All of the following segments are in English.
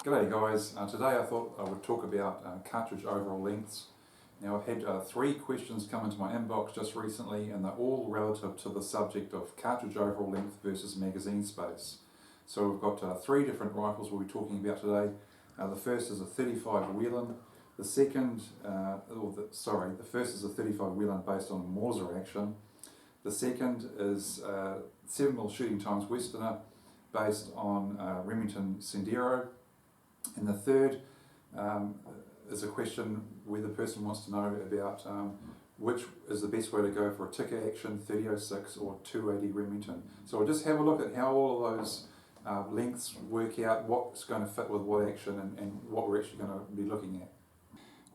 G'day guys, today I thought I would talk about cartridge overall lengths. Now I've had 3 questions come into my inbox just recently, and they're all relative to the subject of cartridge overall length versus magazine space. So we've got 3 different rifles we'll be talking about today. The first is a 35 Whelen. The first is a 35 Whelen based on Mauser action. The second is 7mm Shooting Times Westerner based on Remington Sendero. And the third is a question where the person wants to know about which is the best way to go for a ticker action 3006 or 280 Remington. So we'll just have a look at how all of those lengths work out, what's going to fit with what action, and what we're actually going to be looking at.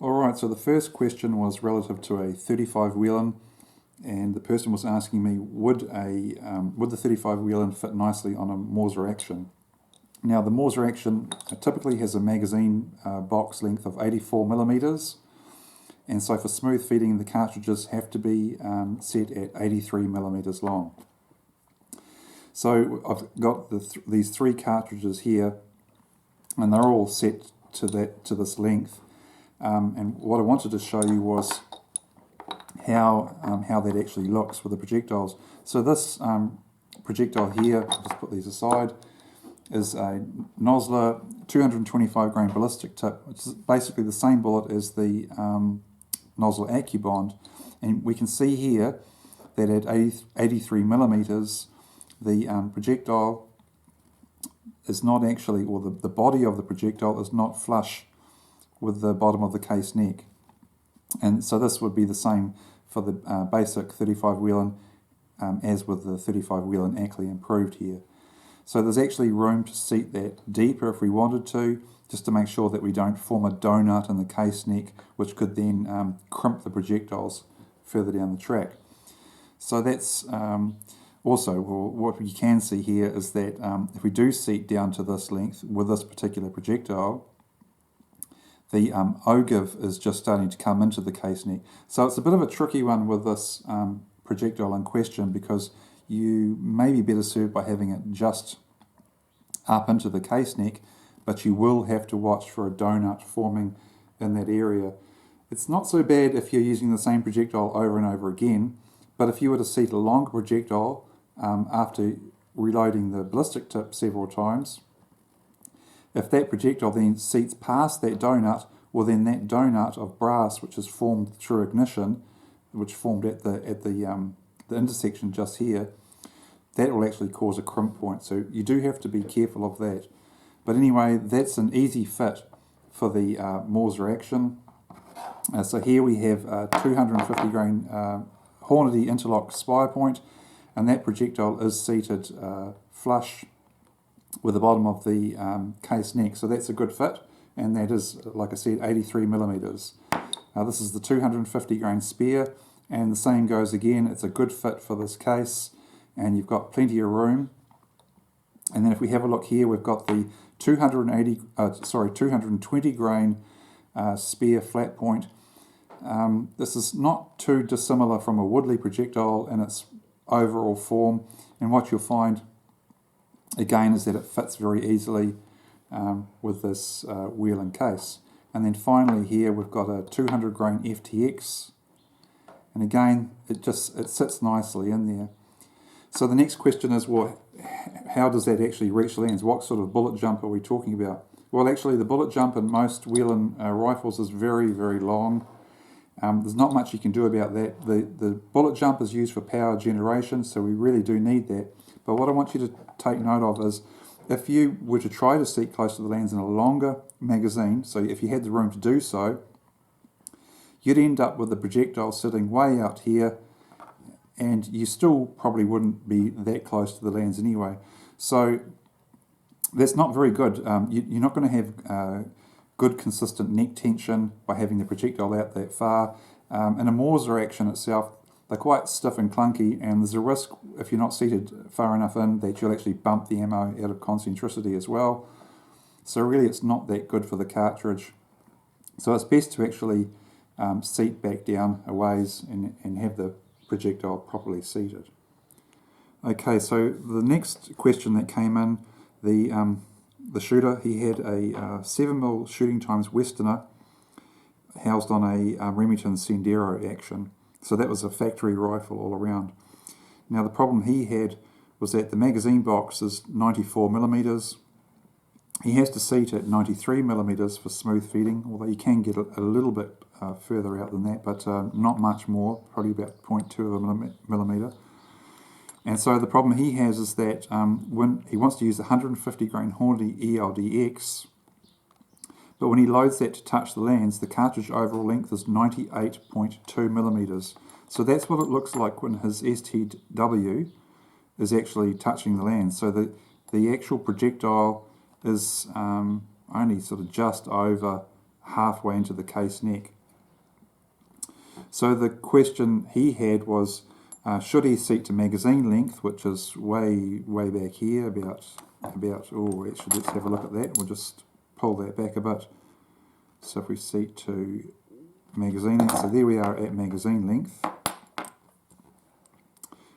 Alright, so the first question was relative to a 35 Whelen, and the person was asking me would the 35 Whelen fit nicely on a Mauser action. Now the Mauser action typically has a magazine box length of 84mm, and so for smooth feeding the cartridges have to be set at 83mm long. So I've got these 3 cartridges here, and they're all set to this length. And what I wanted to show you was how that actually looks with the projectiles. So this projectile here, I'll just put these aside, is a Nosler 225 grain ballistic tip. It's basically the same bullet as the Nosler AccuBond, and we can see here that at 83mm the projectile is not actually, or the body of the projectile is not flush with the bottom of the case neck. And so this would be the same for the basic 35 Whelen as with the 35 Whelen Ackley Improved here. So there's actually room to seat that deeper if we wanted to, just to make sure that we don't form a donut in the case neck, which could then crimp the projectiles further down the track. So that's also, well, what you can see here is that if we do seat down to this length with this particular projectile, the ogive is just starting to come into the case neck. So it's a bit of a tricky one with this projectile in question, because you may be better served by having it just up into the case neck, but you will have to watch for a donut forming in that area. It's not so bad if you're using the same projectile over and over again, but if you were to seat a longer projectile after reloading the ballistic tip several times, if that projectile then seats past that donut, well then that donut of brass, which is formed through ignition, which formed at the intersection just here, that will actually cause a crimp point. So you do have to be careful of that. But anyway, that's an easy fit for the Mauser action. So here we have a 250 grain Hornady interlock spire point, and that projectile is seated flush with the bottom of the case neck. So that's a good fit, and that is, like I said, 83mm. This is the 250 grain spear, and the same goes again. It's a good fit for this case, and you've got plenty of room. And then if we have a look here, we've got the 220 grain spear flat point. This is not too dissimilar from a Woodley projectile in its overall form, and what you'll find again is that it fits very easily with this Whelen case. And then finally here we've got a 200 grain FTX, and again it sits nicely in there. So the next question is, well, how does that actually reach the lens? What sort of bullet jump are we talking about? Well, actually the bullet jump in most Whelen rifles is very, very long. There's not much you can do about that. The bullet jump is used for power generation, so we really do need that. But what I want you to take note of is, if you were to try to seat close to the lens in a longer magazine, so if you had the room to do so, you'd end up with the projectile sitting way out here, and you still probably wouldn't be that close to the lens anyway. So that's not very good. You're not going to have good consistent neck tension by having the projectile out that far. In a Mauser action itself, they're quite stiff and clunky, and there's a risk, if you're not seated far enough in, that you'll actually bump the ammo out of concentricity as well. So really it's not that good for the cartridge. So it's best to actually seat back down a ways and have the projectile properly seated. Okay, so the next question that came in, the the shooter, he had a 7mm shooting times Westerner housed on a Remington Sendero action. So that was a factory rifle all around. Now the problem he had was that the magazine box is 94mm. He has to seat at 93mm for smooth feeding, although you can get a little bit further out than that, but not much more, probably about 0.2 of a millimetre. And so the problem he has is that when he wants to use the 150 grain Hornady ELDX, but when he loads that to touch the lands, the cartridge overall length is 98.2mm. So that's what it looks like when his STW is actually touching the lands. So the actual projectile is only sort of just over halfway into the case neck. So the question he had was, should he seat to magazine length, which is way back here, about oh, actually let's have a look at that. We'll just pull that back a bit. So if we seat to magazine length, so there we are at magazine length.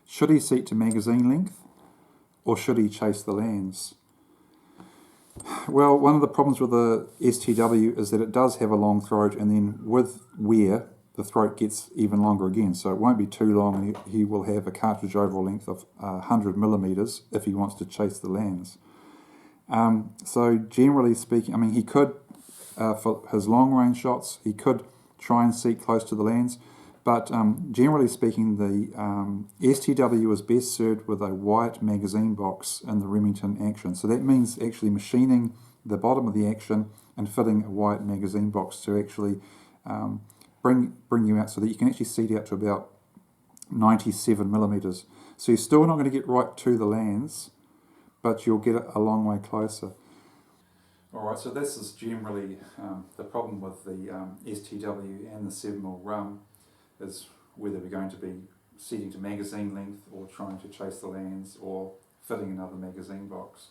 Should he seat to magazine length, or should he chase the lands? Well, one of the problems with the STW is that it does have a long throat, and then with wear, the throat gets even longer again. So it won't be too long. He will have a cartridge overall length of 100mm if he wants to chase the lands. So generally speaking, I mean, he could, for his long range shots, he could try and seat close to the lands, but generally speaking, the STW is best served with a white magazine box in the Remington action. So that means actually machining the bottom of the action and fitting a white magazine box to actually bring you out so that you can actually seat out to about 97mm. So you're still not going to get right to the lands, but you'll get a long way closer. Alright, so this is generally the problem with the STW and the 7mm rum, is whether we're going to be seating to magazine length or trying to chase the lands or fitting another magazine box.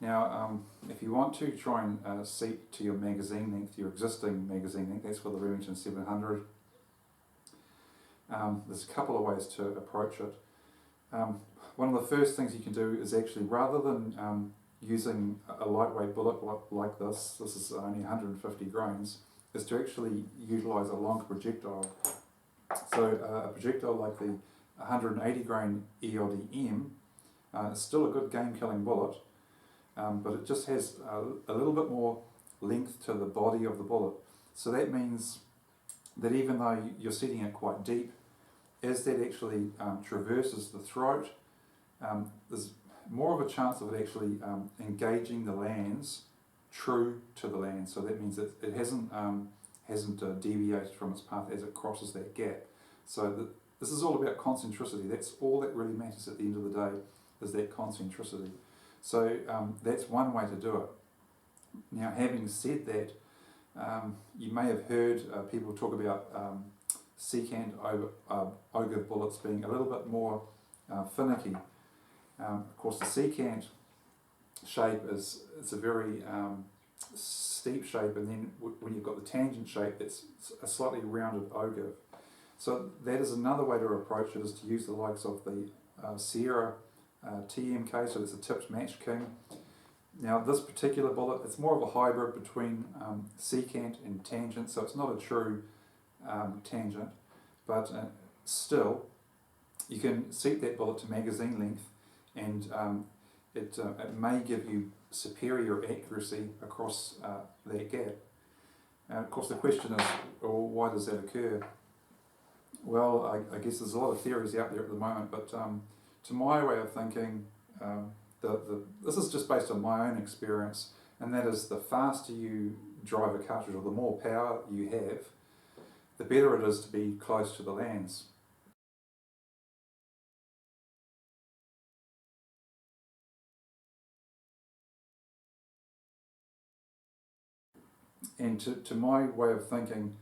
Now, if you want to try and seat to your magazine length, your existing magazine length, that's for the Remington 700, there's a couple of ways to approach it. One of the first things you can do is actually, rather than using a lightweight bullet like this is only 150 grains, is to actually utilise a longer projectile. So a projectile like the 180 grain ELDM is still a good game-killing bullet, but it just has a little bit more length to the body of the bullet. So that means that even though you're setting it quite deep, as that actually traverses the throat, there's more of a chance of it actually engaging the lands true to the land. So that means that it hasn't deviated from its path as it crosses that gap. So this is all about concentricity. That's all that really matters at the end of the day, is that concentricity. So that's one way to do it. Now, having said that, you may have heard people talk about secant ogre bullets being a little bit more finicky. Of course, the secant shape it's a very steep shape, and then when you've got the tangent shape, it's a slightly rounded ogre. So that is another way to approach it, is to use the likes of the Sierra TMK, so it's a tipped match king. Now this particular bullet, it's more of a hybrid between secant and tangent, so it's not a true tangent, but still you can seat that bullet to magazine length, and it may give you superior accuracy across that gap. Of course the question is, well, why does that occur? Well, I guess there's a lot of theories out there at the moment, but to my way of thinking, this is just based on my own experience, and that is, the faster you drive a cartridge, or the more power you have, the better it is to be close to the lands. And to my way of thinking,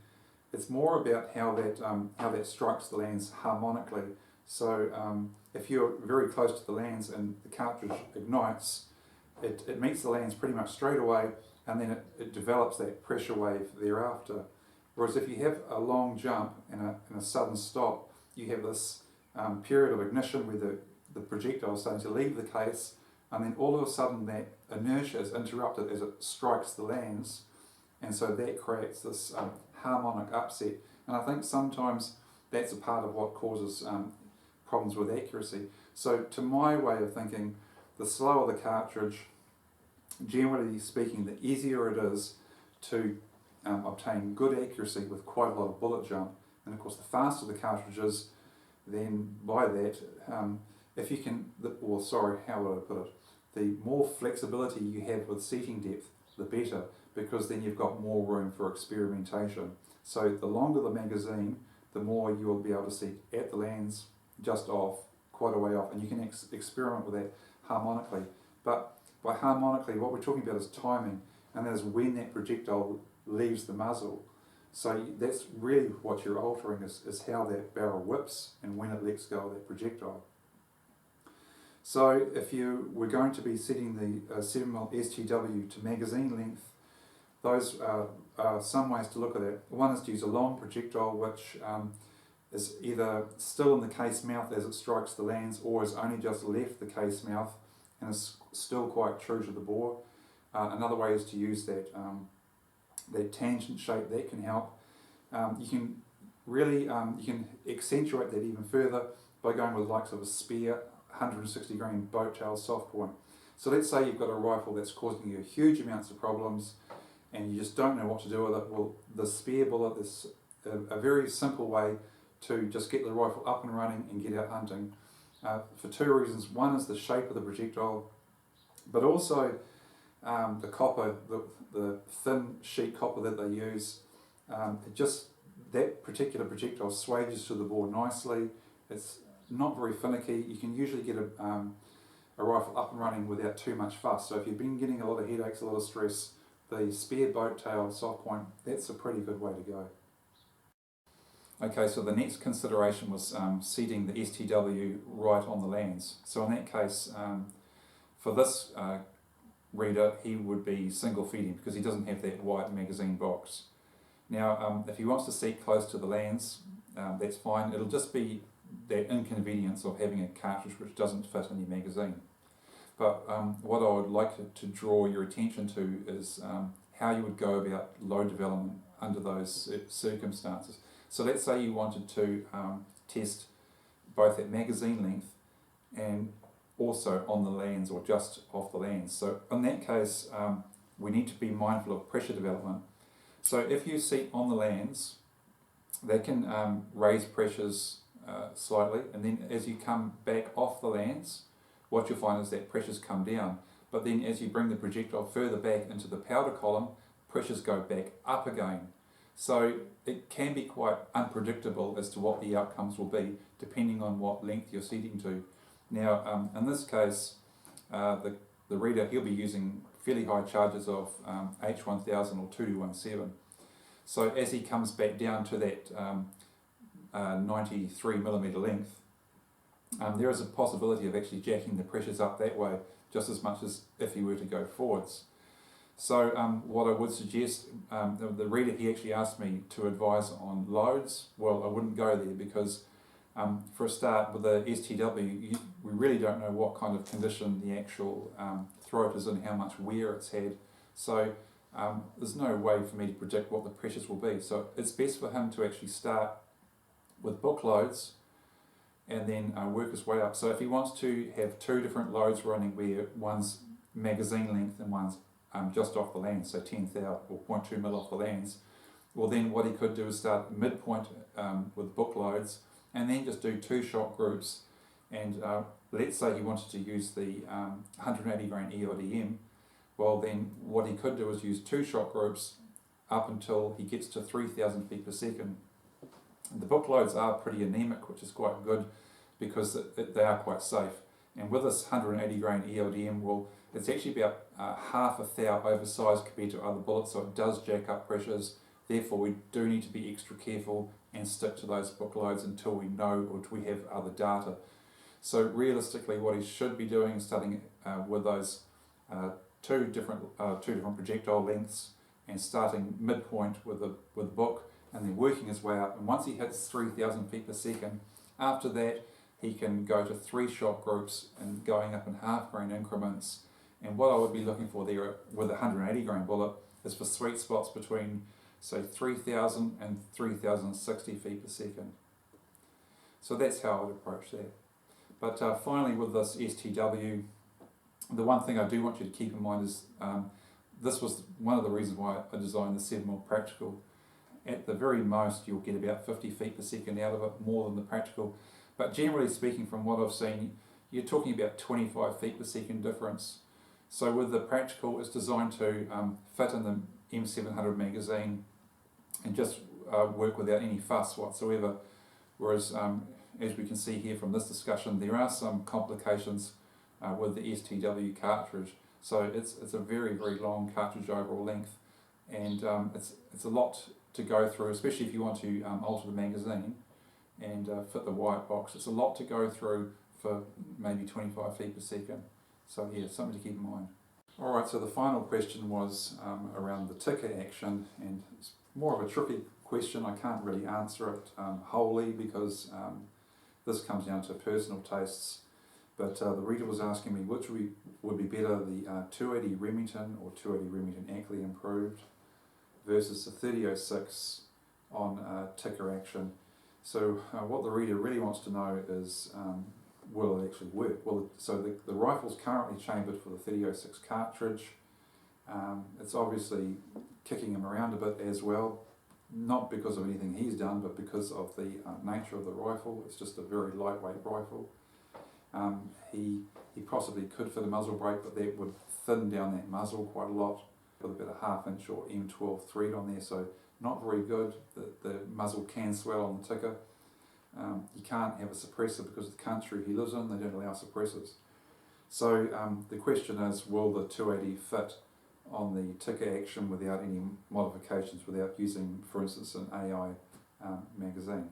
it's more about how that strikes the lands harmonically. So if you're very close to the lands and the cartridge ignites, it meets the lands pretty much straight away, and then it develops that pressure wave thereafter. Whereas if you have a long jump and a sudden stop, you have this period of ignition where the projectile is starting to leave the case and then all of a sudden that inertia is interrupted as it strikes the lands, and so that creates this harmonic upset. And I think sometimes that's a part of what causes problems with accuracy. So to my way of thinking, the slower the cartridge, generally speaking, the easier it is to obtain good accuracy with quite a lot of bullet jump. And of course, the faster the cartridge is, then by that, if you can, how would I put it? The more flexibility you have with seating depth, the better, because then you've got more room for experimentation. So the longer the magazine, the more you will be able to seat at the lands, just off, quite a way off, and you can experiment with that harmonically. But by harmonically, what we're talking about is timing, and that is when that projectile leaves the muzzle. So that's really what you're altering, is how that barrel whips and when it lets go of that projectile. So if you were going to be setting the 7mm STW to magazine length, those are some ways to look at it. One is to use a long projectile which is either still in the case mouth as it strikes the lands, or has only just left the case mouth and is still quite true to the bore. Another way is to use that tangent shape. That can help. You can really you can accentuate that even further by going with the likes of a spear 160 grain boat tail soft point. So let's say you've got a rifle that's causing you huge amounts of problems and you just don't know what to do with it. Well, the spear bullet is a very simple way to just get the rifle up and running and get out hunting, for two reasons. One is the shape of the projectile, but also the copper, the thin sheet copper that they use. That particular projectile swages to the bore nicely. It's not very finicky. You can usually get a rifle up and running without too much fuss. So if you've been getting a lot of headaches, a lot of stress, the spear boat tail soft point, that's a pretty good way to go. Okay, so the next consideration was seating the STW right on the lands. So in that case, for this reader, he would be single feeding because he doesn't have that white magazine box. Now, if he wants to seat close to the lands, that's fine. It'll just be that inconvenience of having a cartridge which doesn't fit in your magazine. But what I would like to draw your attention to is how you would go about load development under those circumstances. So let's say you wanted to test both at magazine length and also on the lands or just off the lands. So in that case, we need to be mindful of pressure development. So if you seat on the lands, they can raise pressures slightly, and then as you come back off the lands, what you'll find is that pressures come down. But then as you bring the projectile further back into the powder column, pressures go back up again. So it can be quite unpredictable as to what the outcomes will be, depending on what length you're seating to. Now, in this case, the reader, he'll be using fairly high charges of H1000 or 2217. So as he comes back down to that 93mm length, there is a possibility of actually jacking the pressures up that way, just as much as if he were to go forwards. So what I would suggest, the reader, he actually asked me to advise on loads. Well, I wouldn't go there because for a start, with the STW, we really don't know what kind of condition the actual throat is in, how much wear it's had. So there's no way for me to predict what the pressures will be. So it's best for him to actually start with book loads and then work his way up. So if he wants to have two different loads running, where one's magazine length and one's just off the lands, so 10 thou or 0.2 mil off the lands, well then what he could do is start midpoint with book loads and then just do two shot groups. And let's say he wanted to use the 180 grain EIDM, well then what he could do is use two shot groups up until he gets to 3,000 feet per second. And the book loads are pretty anemic, which is quite good because they are quite safe. And with this 180 grain EIDM, well, it's actually about half a thou oversized compared to other bullets, so it does jack up pressures. Therefore, we do need to be extra careful and stick to those book loads until we know or we have other data. So realistically, what he should be doing is starting with those two different projectile lengths and starting midpoint with the book and then working his way up. And once he hits 3,000 feet per second, after that, he can go to 3 shot groups and going up in half grain increments. And what I would be looking for there with a 180 grain bullet is for sweet spots between, say, 3,000 and 3,060 feet per second. So that's how I would approach that. But finally, with this STW, the one thing I do want you to keep in mind is this was one of the reasons why I designed the 7mm practical. At the very most, you'll get about 50 feet per second out of it, more than the practical. But generally speaking, from what I've seen, you're talking about 25 feet per second difference. So with the practical, it's designed to fit in the M700 magazine and just work without any fuss whatsoever. Whereas, as we can see here from this discussion, there are some complications with the STW cartridge. So it's a very, very long cartridge overall length, and it's a lot to go through, especially if you want to alter the magazine and fit the white box. It's a lot to go through for maybe 25 feet per second. So yeah, something to keep in mind. Alright, so the final question was around the ticker action, and it's more of a tricky question. I can't really answer it wholly because this comes down to personal tastes. But the reader was asking me which would be better, the 280 Remington or 280 Remington Ackley improved versus the 3006 on ticker action. So what the reader really wants to know is, will it actually work? Well, so the rifle's currently chambered for the 3006 cartridge. It's obviously kicking him around a bit as well, not because of anything he's done, but because of the nature of the rifle. It's just a very lightweight rifle. He possibly could fit a muzzle brake, but that would thin down that muzzle quite a lot, with about a 1/2 inch or M12 thread on there, so not very good. The muzzle can swell on the ticker. You can't have a suppressor because of the country he lives in, they don't allow suppressors. So the question is, will the 280 fit on the ticker action without any modifications, without using, for instance, an AI magazine?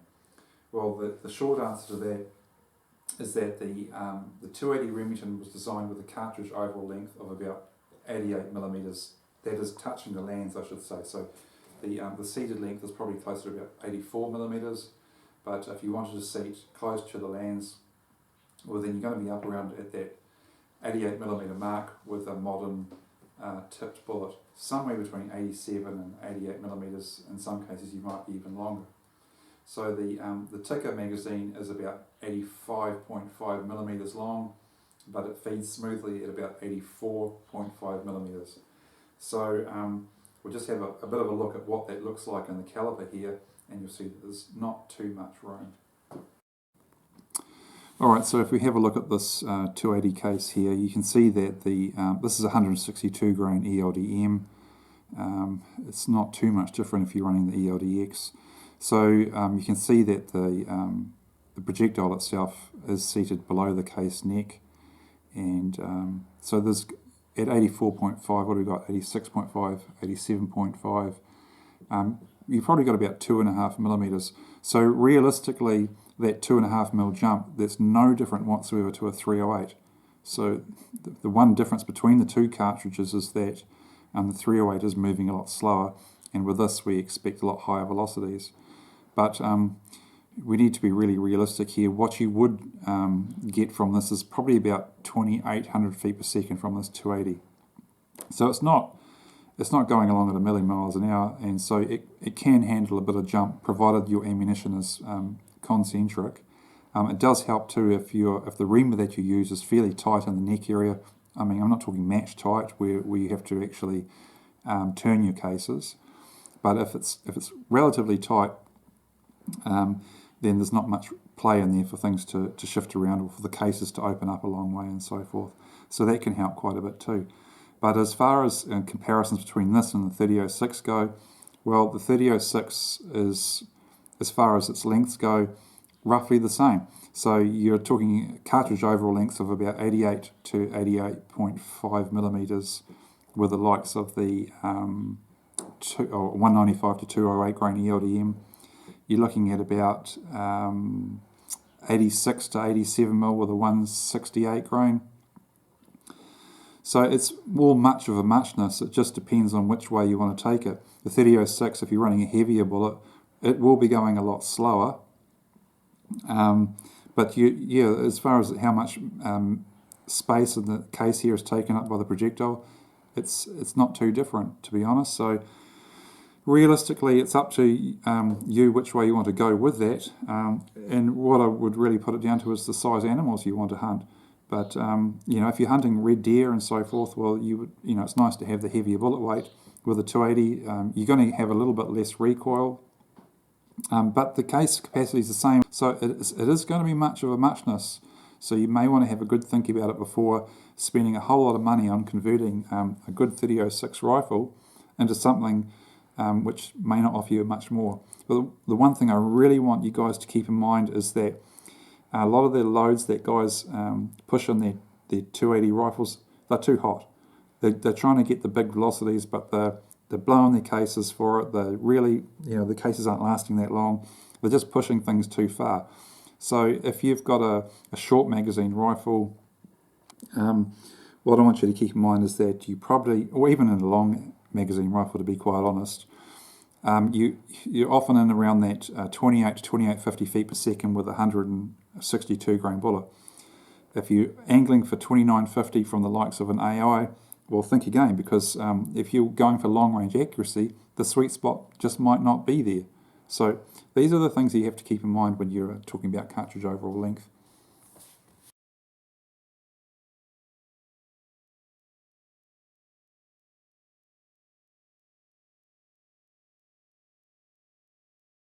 Well, the short answer to that is that the 280 Remington was designed with a cartridge overall length of about 88mm. That is touching the lands, I should say. So the seated length is probably closer to about 84mm. But if you wanted to seat close to the lands, well, then you're going to be up around at that 88mm mark with a modern tipped bullet, somewhere between 87 and 88mm. In some cases, you might be even longer. So the ticker magazine is about 85.5mm long, but it feeds smoothly at about 84.5mm. So we'll just have a bit of a look at what that looks like in the caliper here, and you'll see that there's not too much room. Alright, so if we have a look at this 280 case here, you can see that this is 162 grain ELDM. It's not too much different if you're running the ELDX. So you can see that the projectile itself is seated below the case neck, and so there's at 84.5, what have we got, 86.5, 87.5, you've probably got about 2.5mm. So realistically, that 2.5mm jump, that's no different whatsoever to a 308. So the one difference between the two cartridges is that the 308 is moving a lot slower, and with this we expect a lot higher velocities. But we need to be really realistic here. What you would get from this is probably about 2,800 feet per second from this 280. So it's not going along at 1,000,000 miles an hour, and so it can handle a bit of jump, provided your ammunition is concentric. It does help too if the reamer that you use is fairly tight in the neck area. I mean, I'm not talking match tight where you have to actually turn your cases, but if it's relatively tight, then there's not much play in there for things to shift around or for the cases to open up a long way and so forth. So that can help quite a bit too. But as far as comparisons between this and the 3006 go, well, the 3006 is, as far as its lengths go, roughly the same. So you're talking cartridge overall lengths of about 88 to 88.5mm with the likes of the 195 to 208 grain ELDM. You're looking at about 86 to 87mm with a 168 grain. So it's all much of a muchness. It just depends on which way you want to take it. The 3006, if you're running a heavier bullet, it will be going a lot slower. But yeah, as far as how much space in the case here is taken up by the projectile, it's not too different, to be honest. So realistically, it's up to you which way you want to go with that. And what I would really put it down to is the size animals you want to hunt. But if you're hunting red deer and so forth, well, it's nice to have the heavier bullet weight. With a 280, you're going to have a little bit less recoil, but the case capacity is the same. So it is going to be much of a muchness. So you may want to have a good think about it before spending a whole lot of money on converting a good 30-06 rifle into something which may not offer you much more. But the one thing I really want you guys to keep in mind is that a lot of the loads that guys push on their 280 rifles, they're too hot. They're trying to get the big velocities, but they're blowing their cases for it. They're really, the cases aren't lasting that long. They're just pushing things too far. So if you've got a short magazine rifle, what I want you to keep in mind is that you probably, or even in a long magazine rifle, to be quite honest, you're often in around that 28 to 2850 feet per second with a 162 grain bullet. If you're angling for 2950 from the likes of an AI, well, think again, because if you're going for long range accuracy, the sweet spot just might not be there. So these are the things that you have to keep in mind when you're talking about cartridge overall length.